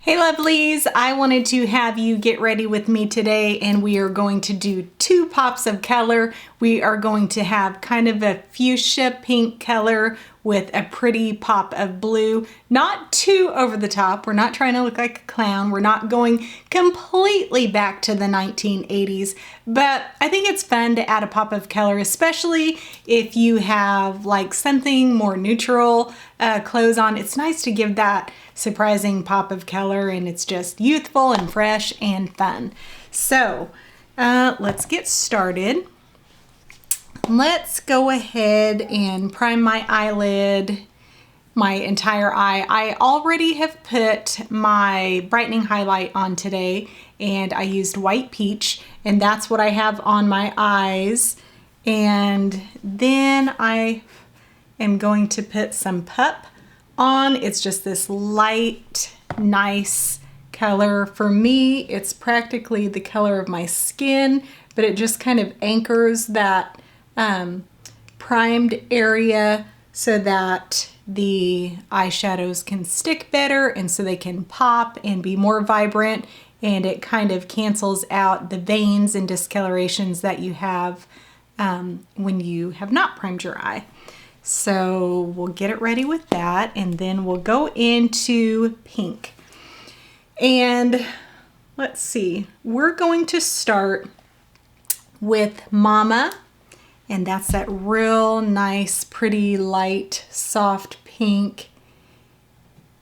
Hey lovelies, I wanted to have you get ready with me today and we are going to do 2 pops of color. We are going to have kind of a fuchsia pink color with a pretty pop of blue. Not too over the top. We're not trying to look like a clown. We're not going completely back to the 1980s, but I think it's fun to add a pop of color, especially if you have like something more neutral clothes on. It's nice to give that surprising pop of color, and it's just youthful and fresh and fun. So let's get started. Let's go ahead and prime my eyelid, my entire eye. I already have put my brightening highlight on today, and I used white peach, and that's what I have on my eyes. And then I am going to put some pup on. It's just this light, nice color. For me, it's practically the color of my skin, but it just kind of anchors that primed area so that the eyeshadows can stick better and so they can pop and be more vibrant, and it kind of cancels out the veins and discolorations that you have when you have not primed your eye. So we'll get it ready with that, and then we'll go into pink. And let's see, we're going to start with Mama, and that's that real nice, pretty, light, soft pink.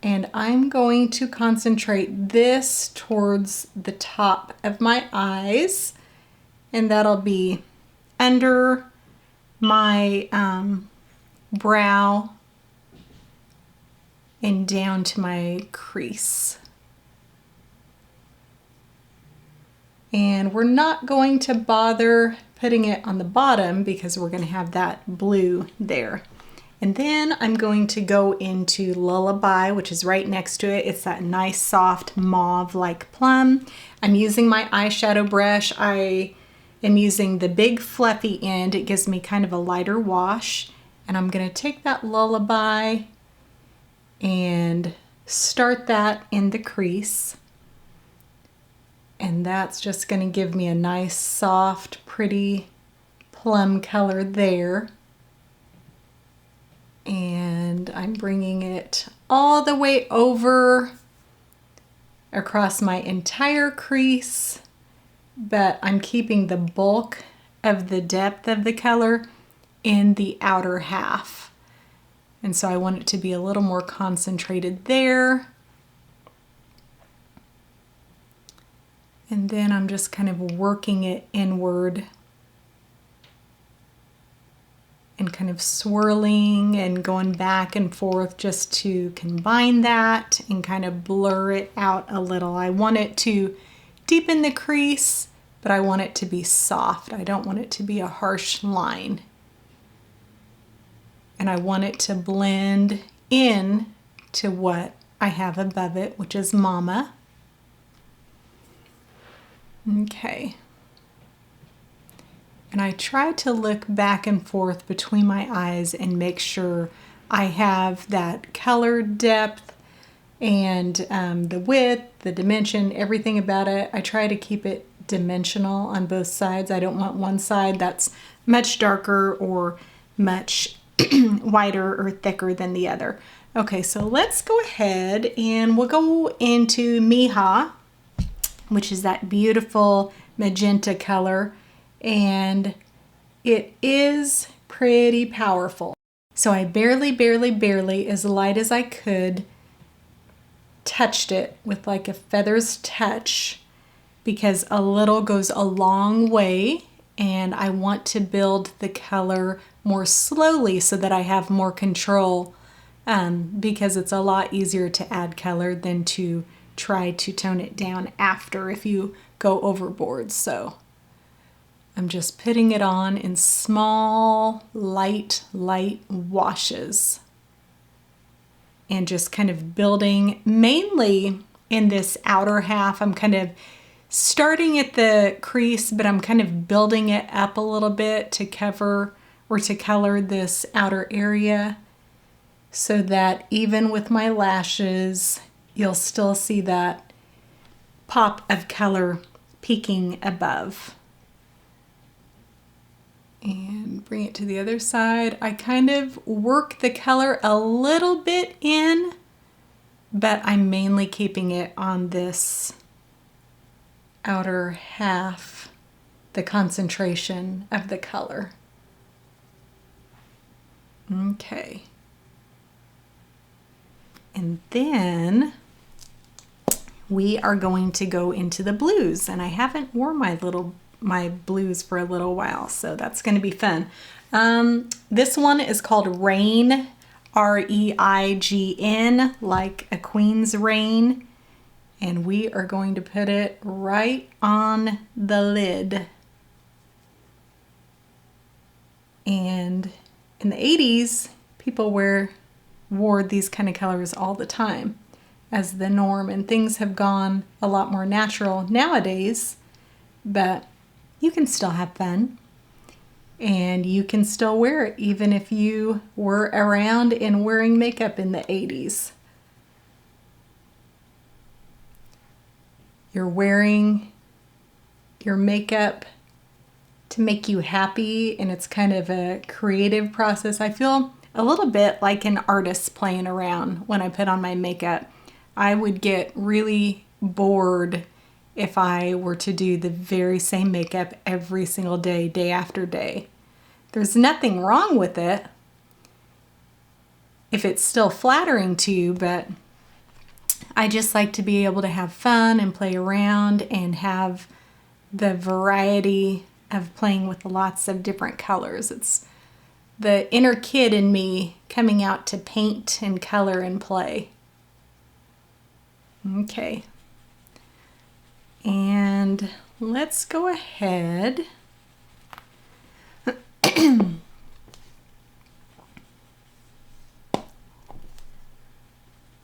And I'm going to concentrate this towards the top of my eyes, and that'll be under my brow and down to my crease. And we're not going to bother putting it on the bottom because we're going to have that blue there. And then I'm going to go into Lullaby, which is right next to it. It's that nice soft mauve like plum. I'm using my eyeshadow brush. I am using the big fluffy end. It gives me kind of a lighter wash. And I'm going to take that Lullaby and start that in the crease. And that's just going to give me a nice, soft, pretty plum color there. And I'm bringing it all the way over across my entire crease, but I'm keeping the bulk of the depth of the color in the outer half. And so I want it to be a little more concentrated there. And then I'm just kind of working it inward and kind of swirling and going back and forth just to combine that and kind of blur it out a little. I want it to deepen the crease, but I want it to be soft. I don't want it to be a harsh line. And I want it to blend in to what I have above it, which is Mama. Okay. And I try to look back and forth between my eyes and make sure I have that color depth and the width, the dimension, everything about it. I try to keep it dimensional on both sides. I don't want one side that's much darker or much wider or thicker than the other. Okay, so let's go ahead and we'll go into Hija, which is that beautiful magenta color, and it is pretty powerful. So I barely, as light as I could, touched it with like a feather's touch, because a little goes a long way, and I want to build the color more slowly so that I have more control, because it's a lot easier to add color than to try to tone it down after if you go overboard. So I'm just putting it on in small, light washes and just kind of building mainly in this outer half. I'm kind of starting at the crease, but I'm kind of building it up a little bit to cover or to color this outer area so that even with my lashes you'll still see that pop of color peeking above. And bring it to the other side. I kind of work the color a little bit in, but I'm mainly keeping it on this outer half, the concentration of the color. Okay. And then we are going to go into the blues, and I haven't worn my blues for a little while, so that's going to be fun. This one is called Reign, R-E-I-G-N, like a queen's reign, and we are going to put it right on the lid. And in the 80s, people wore these kind of colors all the time as the norm, and things have gone a lot more natural nowadays, but you can still have fun and you can still wear it even if you were around and wearing makeup in the 80s. You're wearing your makeup to make you happy, and it's kind of a creative process. I feel a little bit like an artist playing around when I put on my makeup. I would get really bored if I were to do the very same makeup every single day, day after day. There's nothing wrong with it if it's still flattering to you, but I just like to be able to have fun and play around and have the variety of playing with lots of different colors. It's the inner kid in me coming out to paint and color and play. Okay. And let's go ahead.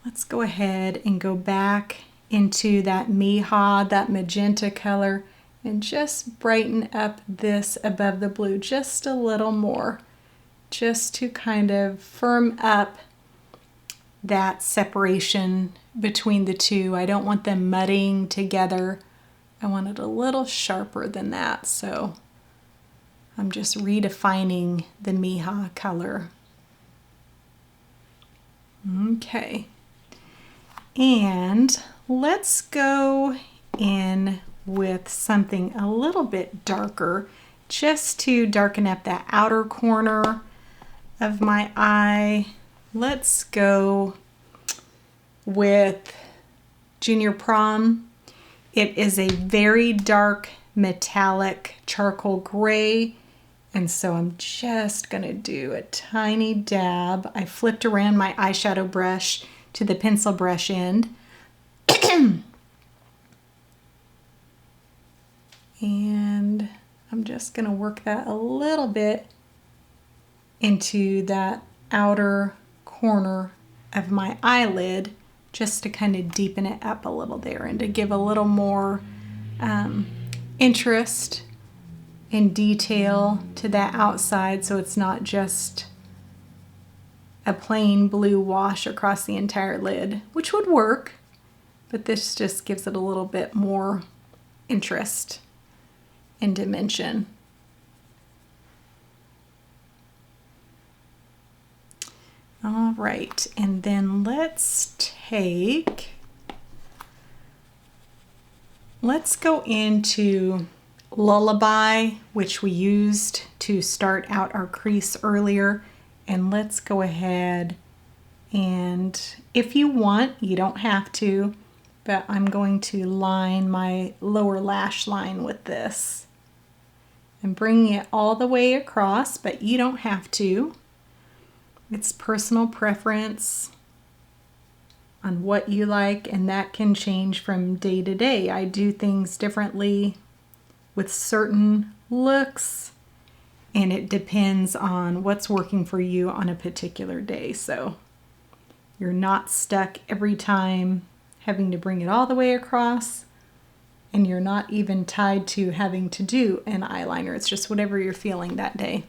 Let's go ahead and go back into that Hija, that magenta color, and just brighten up this above the blue just a little more, just to kind of firm up that separation between the two. I don't want them muddying together. I want it a little sharper than that, so I'm just redefining the Hija color. Okay, and let's go in with something a little bit darker, just to darken up that outer corner of my eye. Let's go with Junior Prom. It is a very dark metallic charcoal gray, and so I'm just gonna do a tiny dab. I flipped around my eyeshadow brush to the pencil brush end. And I'm just gonna work that a little bit into that outer corner of my eyelid, just to kind of deepen it up a little there and to give a little more interest and detail to that outside, so it's not just a plain blue wash across the entire lid, which would work, but this just gives it a little bit more interest and dimension. All right, and then let's go into Lullaby, which we used to start out our crease earlier, and let's go ahead and, if you want, you don't have to, but I'm going to line my lower lash line with this. I'm bringing it all the way across, but you don't have to. It's personal preference on what you like, and that can change from day to day. I do things differently with certain looks, and it depends on what's working for you on a particular day. So you're not stuck every time having to bring it all the way across, and you're not even tied to having to do an eyeliner. It's just whatever you're feeling that day.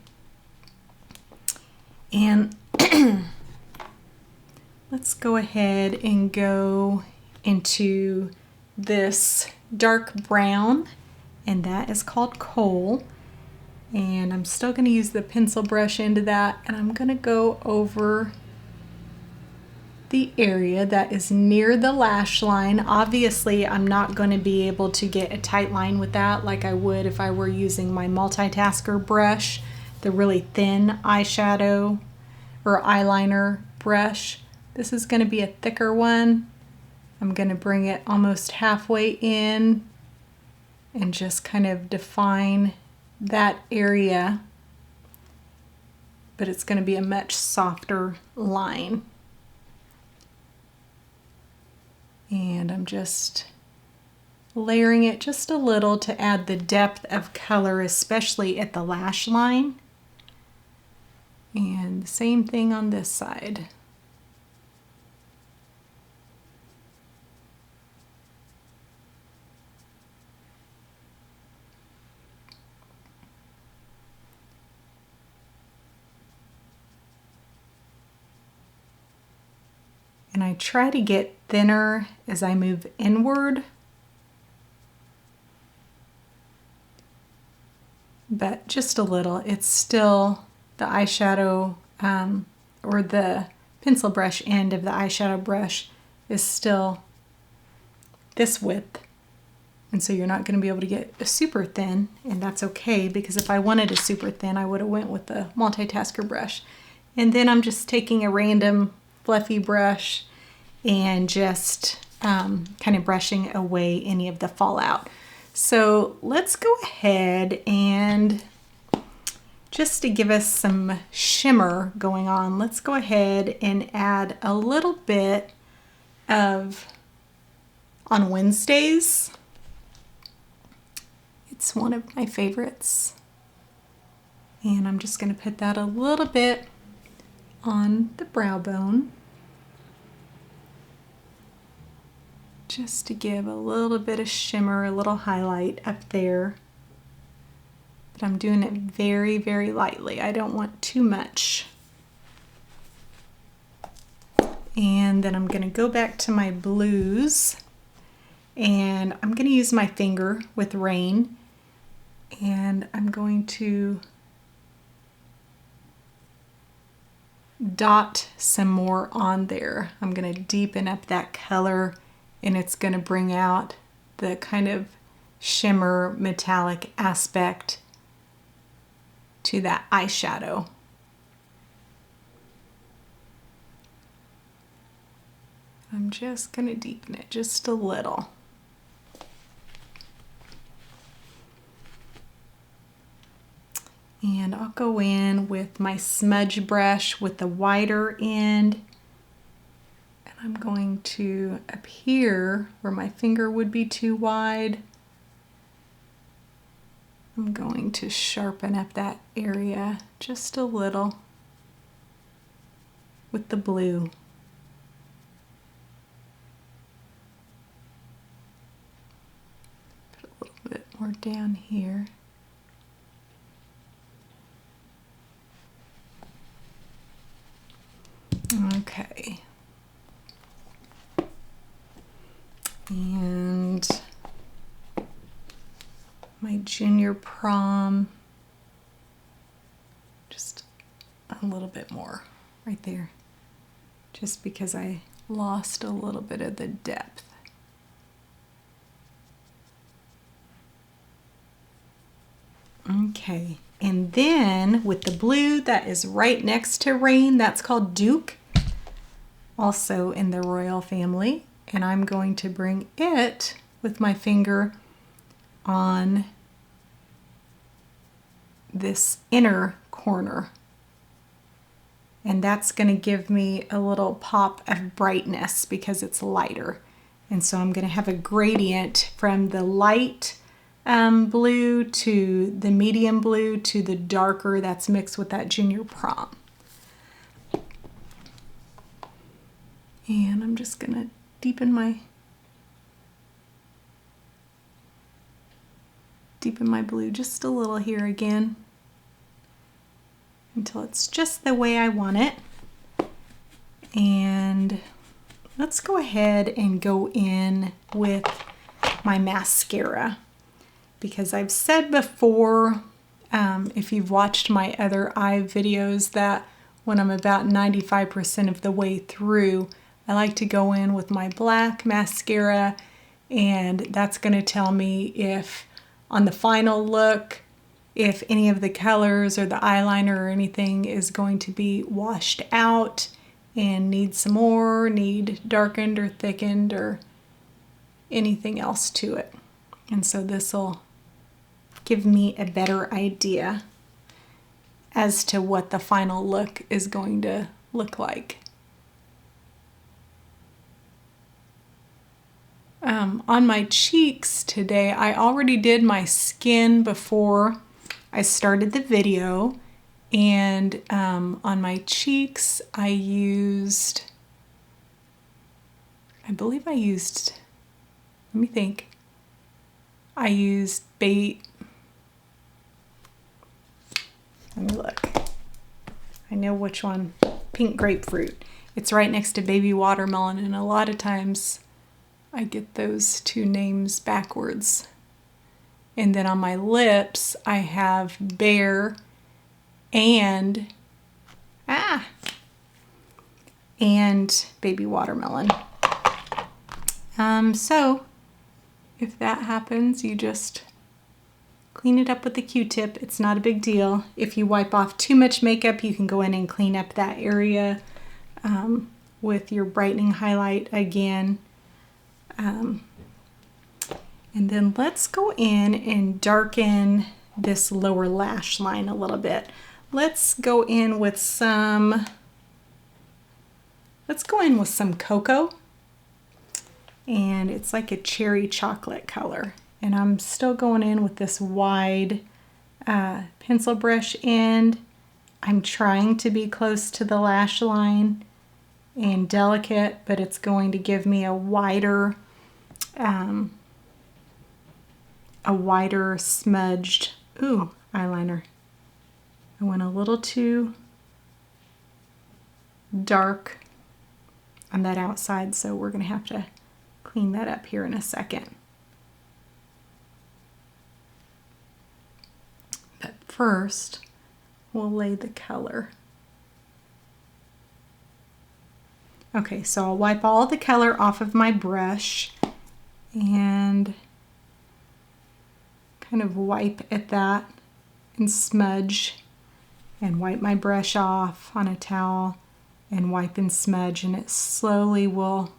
And let's go ahead and go into this dark brown, and that is called Coal. And I'm still going to use the pencil brush into that, and I'm going to go over the area that is near the lash line. Obviously, I'm not going to be able to get a tight line with that like I would if I were using my multitasker brush, the really thin eyeshadow or eyeliner brush. This is going to be a thicker one. I'm going to bring it almost halfway in and just kind of define that area, but it's going to be a much softer line. And I'm just layering it just a little to add the depth of color, especially at the lash line. And the same thing on this side. And I try to get thinner as I move inward, but just a little. It's still the eyeshadow or the pencil brush end of the eyeshadow brush is still this width. And so you're not going to be able to get a super thin, and that's okay, because if I wanted a super thin, I would have went with the multitasker brush. And then I'm just taking a random fluffy brush and just kind of brushing away any of the fallout. So let's go ahead and just to give us some shimmer going on, let's go ahead and add a little bit of On Wednesdays. It's one of my favorites. And I'm just going to put that a little bit on the brow bone, just to give a little bit of shimmer, a little highlight up there. But I'm doing it very, very lightly. I don't want too much. And then I'm going to go back to my blues, and I'm going to use my finger with Rain, and I'm going to dot some more on there. I'm going to deepen up that color, and it's going to bring out the kind of shimmer metallic aspect to that eyeshadow. I'm just going to deepen it just a little. And I'll go in with my smudge brush with the wider end. And I'm going to, up here where my finger would be too wide, I'm going to sharpen up that area just a little with the blue. Put a little bit more down here. Okay. And my junior prom, just a little bit more right there, just because I lost a little bit of the depth. Okay, and then with the blue that is right next to Rain, that's called Duke, also in the Royal family, and I'm going to bring it with my finger on this inner corner, and that's going to give me a little pop of brightness because it's lighter. And so I'm going to have a gradient from the light blue to the medium blue to the darker that's mixed with that junior prom. And I'm just going to deepen my blue just a little here again until it's just the way I want it. And let's go ahead and go in with my mascara, because I've said before, if you've watched my other eye videos, that when I'm about 95% of the way through, I like to go in with my black mascara, and that's going to tell me if on the final look, if any of the colors or the eyeliner or anything is going to be washed out and need some more, need darkened or thickened or anything else to it. And so this will give me a better idea as to what the final look is going to look like. On my cheeks today, I already did my skin before I started the video, and on my cheeks I believe I used, let me think, I used let me look, I know which one, Pink Grapefruit. It's right next to Baby Watermelon, and a lot of times I get those two names backwards. And then on my lips, I have Bear and Baby Watermelon. So if that happens, you just clean it up with the Q-tip. It's not a big deal. If you wipe off too much makeup, you can go in and clean up that area with your brightening highlight again. And then let's go in and darken this lower lash line a little bit. Let's go in with some cocoa, and it's like a cherry chocolate color. And I'm still going in with this wide pencil brush end. I'm trying to be close to the lash line and delicate, but it's going to give me a wider smudged eyeliner. I went a little too dark on that outside, so we're gonna have to clean that up here in a second. But first, we'll lay the color. Okay, so I'll wipe all the color off of my brush and kind of wipe at that and smudge, and wipe my brush off on a towel and wipe and smudge, and it slowly will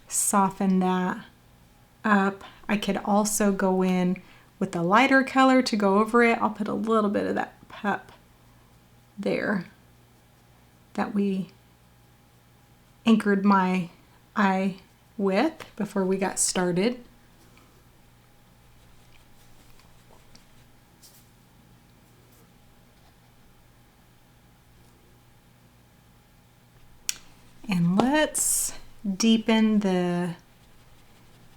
soften that up. I could also go in with a lighter color to go over it. I'll put a little bit of that pup there that we anchored my eye with before we got started. And let's deepen the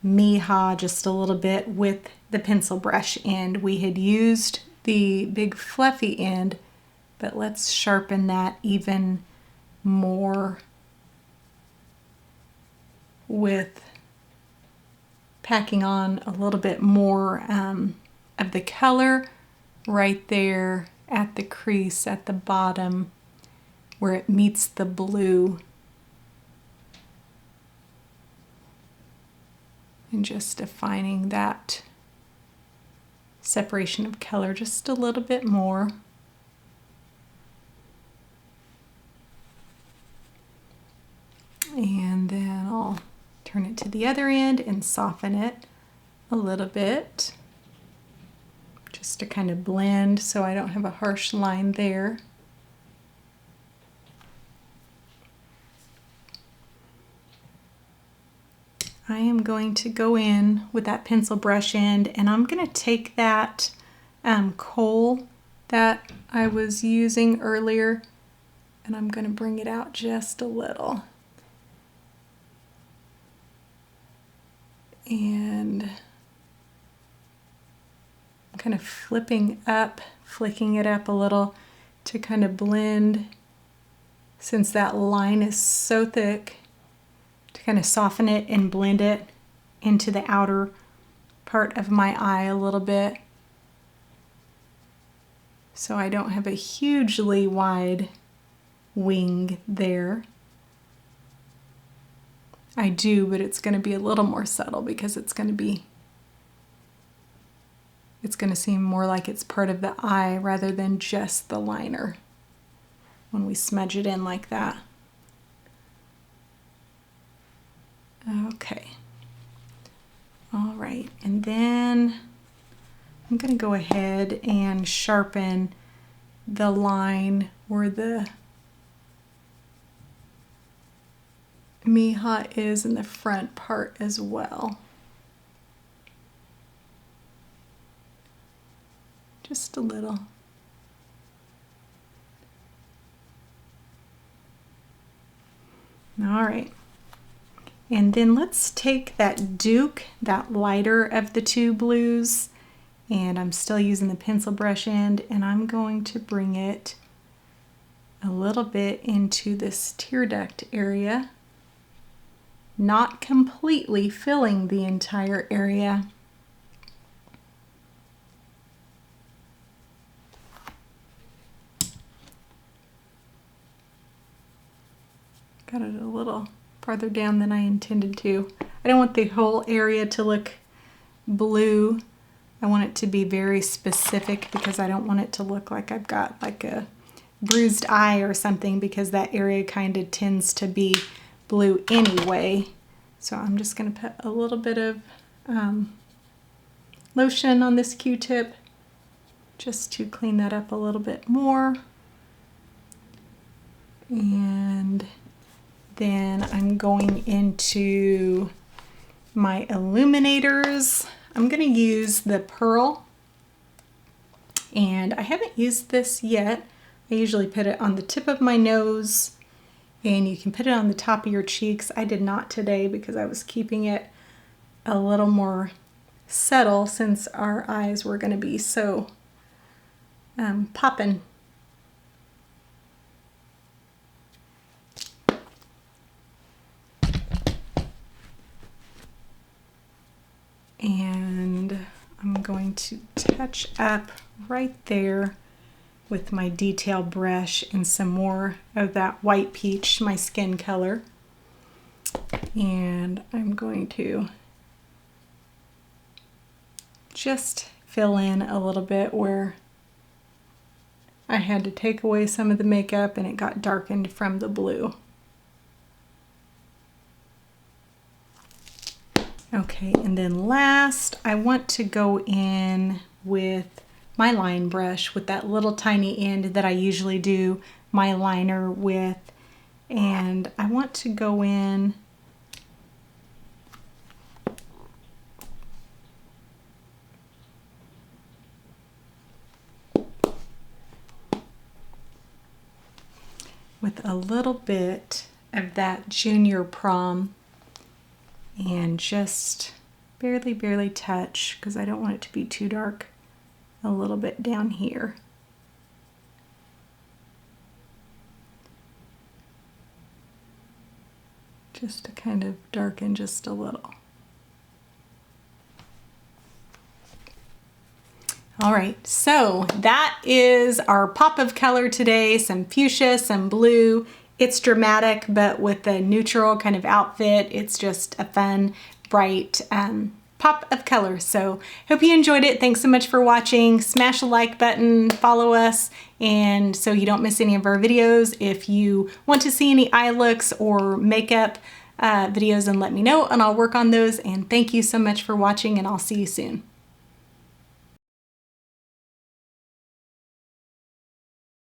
Hija just a little bit with the pencil brush end. We had used the big fluffy end, but let's sharpen that even more with packing on a little bit more of the color right there at the crease at the bottom where it meets the blue. And just defining that separation of color just a little bit more. And then I'll turn it to the other end and soften it a little bit just to kind of blend so I don't have a harsh line there. I am going to go in with that pencil brush end, and I'm going to take that coal that I was using earlier, and I'm going to bring it out just a little. And I'm kind of flicking it up a little to kind of blend, since that line is so thick kind of soften it and blend it into the outer part of my eye a little bit, so I don't have a hugely wide wing there. I do, but it's going to be a little more subtle because it's going to seem more like it's part of the eye rather than just the liner when we smudge it in like that. Okay. All right, and then I'm going to go ahead and sharpen the line where the Hija is in the front part as well. Just a little. All right. And then let's take that Duke, that lighter of the two blues, and I'm still using the pencil brush end, and I'm going to bring it a little bit into this tear duct area, not completely filling the entire area. Got it a little farther down than I intended to. I don't want the whole area to look blue. I want it to be very specific because I don't want it to look like I've got like a bruised eye or something, because that area kind of tends to be blue anyway. So I'm just going to put a little bit of lotion on this Q-tip just to clean that up a little bit more. And then I'm going into my illuminators. I'm going to use the Pearl, and I haven't used this yet. I usually put it on the tip of my nose, and you can put it on the top of your cheeks. I did not today because I was keeping it a little more subtle since our eyes were going to be so popping. And I'm going to touch up right there with my detail brush and some more of that white peach, my skin color. And I'm going to just fill in a little bit where I had to take away some of the makeup and it got darkened from the blue. Okay, and then last, I want to go in with my line brush with that little tiny end that I usually do my liner with, and I want to go in with a little bit of that Junior Prom, and just barely touch, because I don't want it to be too dark, a little bit down here. Just to kind of darken just a little. All right, so that is our pop of color today. Some fuchsia, some blue. It's dramatic, but with the neutral kind of outfit, it's just a fun, bright pop of color. So hope you enjoyed it. Thanks so much for watching. Smash the like button, follow us, and so you don't miss any of our videos. If you want to see any eye looks or makeup videos, then let me know and I'll work on those. And thank you so much for watching, and I'll see you soon.